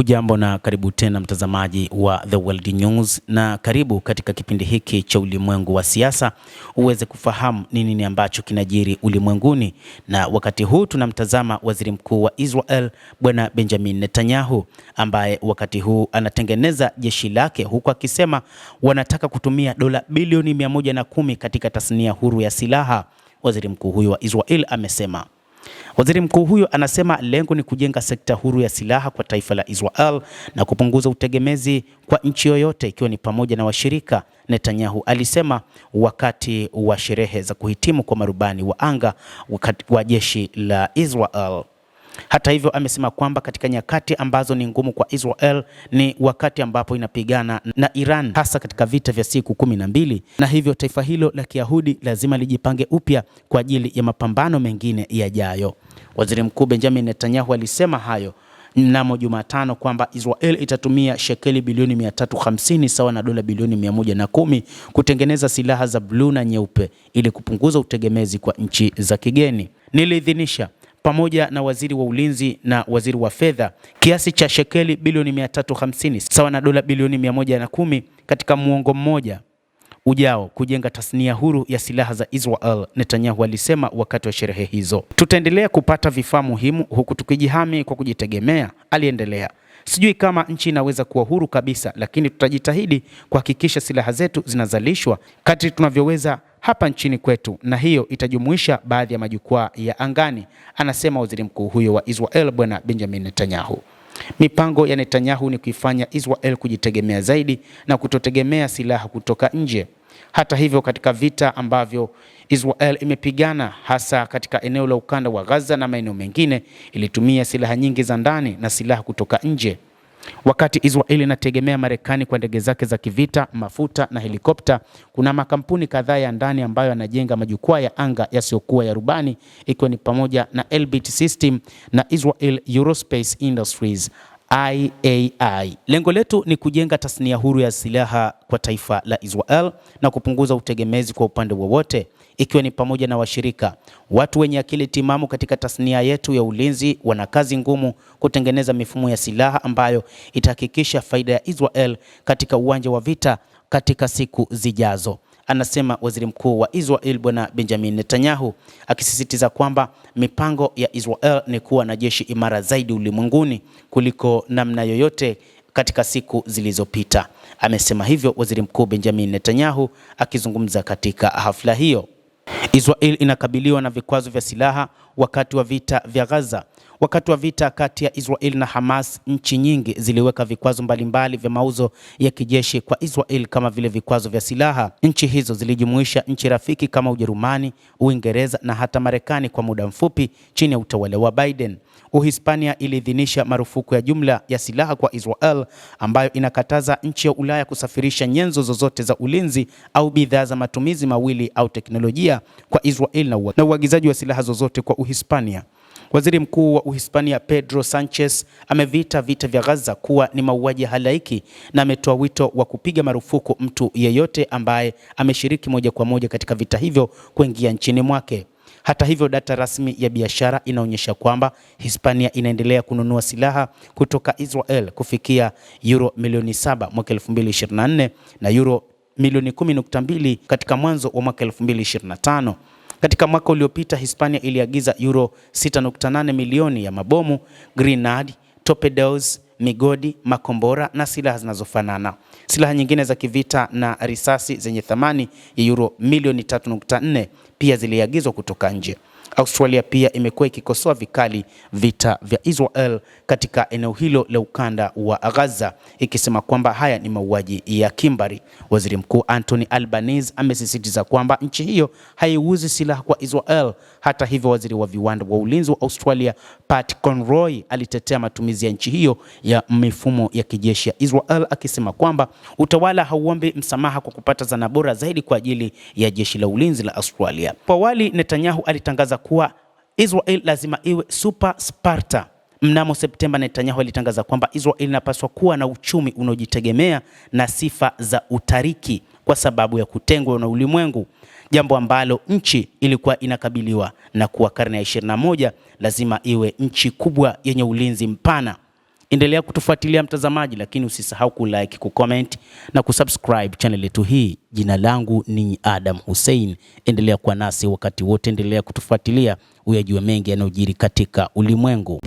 Hujambo na karibu tena mtazamaji wa The World News, na karibu katika kipindi hiki cha ulimwengu wa siasa uweze kufahamu nini ambacho kinajiri ulimwenguni. Na wakati huu tunamtazama Waziri Mkuu wa Israel Bwana Benjamin Netanyahu, ambaye wakati huu anatengeneza jeshi lake, huku akisema wanataka kutumia dola bilioni 110 katika tasnia huru ya silaha. Waziri Mkuu huyo wa Israel amesema. Waziri mkuu huyo anasema lengo ni kujenga sekta huru ya silaha kwa taifa la Israel na kupunguza utegemezi kwa nchi yoyote ikiwa ni pamoja na washirika. Netanyahu alisema wakati wa sherehe za kuhitimu kwa marubani wa anga wa jeshi la Israel. Hata hivyo amesema kwamba katika nyakati ambazo ni ngumu kwa Israel ni wakati ambapo inapigana na Iran, hasa katika vita vya siku 12, na hivyo taifa hilo la Kiyahudi lazima lijipange upya kwa ajili ya mapambano mengine yajayo. Waziri Mkuu Benjamin Netanyahu alisema hayo mnamo Jumatano kwamba Israel itatumia shekeli bilioni 350 sawa na dola bilioni 110 kutengeneza silaha za bluu na nyeupe ili kupunguza utegemezi kwa nchi za kigeni. Niliidhinisha pamoja na waziri wa ulinzi na waziri wa fedha kiasi cha shekeli bilioni 350 sawa na dola bilioni 110 katika muongo mmoja ujao kujenga tasnia huru ya silaha za Israel, Netanyahu alisema wakati wa sherehe hizo. Tutaendelea kupata vifaa muhimu huku tukijihami kwa kujitegemea, aliendelea. Sijui kama nchi inaweza kuwa huru kabisa, lakini tutajitahidi kuhakikisha silaha zetu zinazalishwa kadri tunavyoweza hapa nchini kwetu, na hiyo itajumuisha baadhi ya majukwaa ya angani, anasema waziri mkuu huyo wa Israel Bwana Benjamin Netanyahu. Mipango ya Netanyahu ni kuifanya Israel kujitegemea zaidi na kutotegemea silaha kutoka nje. Hata hivyo, katika vita ambavyo Israel imepigana hasa katika eneo la ukanda wa Gaza na maeneo mengine, ilitumia silaha nyingi za ndani na silaha kutoka nje. Wakati Israel inategemea Marekani kwa ndege zake za kivita, mafuta na helikopta, kuna makampuni kadhaa ya ndani ambayo yanajenga majukwaa ya anga yasiyokuwa ya rubani, ikiwa ni pamoja na Elbit System na Israel Aerospace Industries IAI. Lengo letu ni kujenga tasnia huru ya silaha kwa taifa la Israel na kupunguza utegemezi kwa upande wowote, ikiwa ni pamoja na washirika. Watu wenye akili timamu katika tasnia yetu ya ulinzi wana kazi ngumu kutengeneza mifumo ya silaha ambayo itahakikisha faida ya Israel katika uwanja wa vita katika siku zijazo, anasema waziri mkuu wa Israel Bwana Benjamin Netanyahu, akisisitiza kwamba mipango ya Israel ni kuwa na jeshi imara zaidi ulimwenguni kuliko namna yoyote katika siku zilizopita. Amesema hivyo waziri mkuu Benjamin Netanyahu akizungumza katika hafla hiyo. Israel inakabiliwa na vikwazo vya silaha wakati wa vita vya Gaza. Wakati wa vita kati ya Israel na Hamas, nchi nyingi ziliweka vikwazo mbalimbali vya mauzo ya kijeshi kwa Israel kama vile vikwazo vya silaha. Nchi hizo zilijumuisha nchi rafiki kama Ujerumani, Uingereza na hata Marekani kwa muda mfupi chini ya utawala wa Biden. Uhispania iliidhinisha marufuku ya jumla ya silaha kwa Israel ambayo inakataza nchi ya Ulaya kusafirisha nyenzo zozote za ulinzi au bidhaa za matumizi mawili au teknolojia kwa Israel na uagizaji wa silaha zozote kwa Uhispania. Waziri Mkuu wa Uhispania Pedro Sanchez ameviita vita vya Gaza kuwa ni mauaji halaiki na ametoa wito wa kupiga marufuku mtu yeyote ambaye ameshiriki moja kwa moja katika vita hivyo kuingia nchini mwake. Hata hivyo, data rasmi ya biashara inaonyesha kwamba Hispania inaendelea kununua silaha kutoka Israel kufikia euro milioni 7 mwaka 2024 na euro milioni 10.2 katika mwanzo wa mwaka 2025. Katika mwaka uliopita Hispania iliagiza euro 6.8 milioni ya mabomu, grenade, torpedoes, migodi, makombora na silaha zinazofanana. Silaha nyingine za kivita na risasi zenye thamani ya euro milioni 3.4 pia ziliagizwa kutoka nje. Australia pia imekuwa ikikosoa vikali vita vya Israel katika eneo hilo la ukanda wa Gaza, ikisema kwamba haya ni mauaji ya kimbari. Waziri Mkuu Anthony Albanese amesisitiza kwamba nchi hiyo haiuzi silaha kwa Israel. Hata hivyo, waziri wa viwanda wa ulinzi wa Australia Pat Conroy alitetea matumizi ya nchi hiyo ya mifumo ya kijeshi ya Israel, akisema kwamba utawala hauombi msamaha kwa kupata zana bora zaidi kwa ajili ya jeshi la ulinzi la Australia. Kwa awali Netanyahu alitangaza kuwa Israel lazima iwe super Sparta. Mnamo Septemba, Netanyahu alitangaza kwamba Israel inapaswa kuwa na uchumi unaojitegemea na sifa za utariki kwa sababu ya kutengwa na ulimwengu, jambo ambalo nchi ilikuwa inakabiliwa na kuwa karne ya 21 lazima iwe nchi kubwa yenye ulinzi mpana. Endelea kutufuatilia mtazamaji, lakini usisahau kulike, kucomment na kusubscribe channel yetu hii. Jina langu ni Adam Hussein. Endelea kuwa nasi wakati wote, endelea kutufuatilia uyajue mengi yanayojiri katika ulimwengu.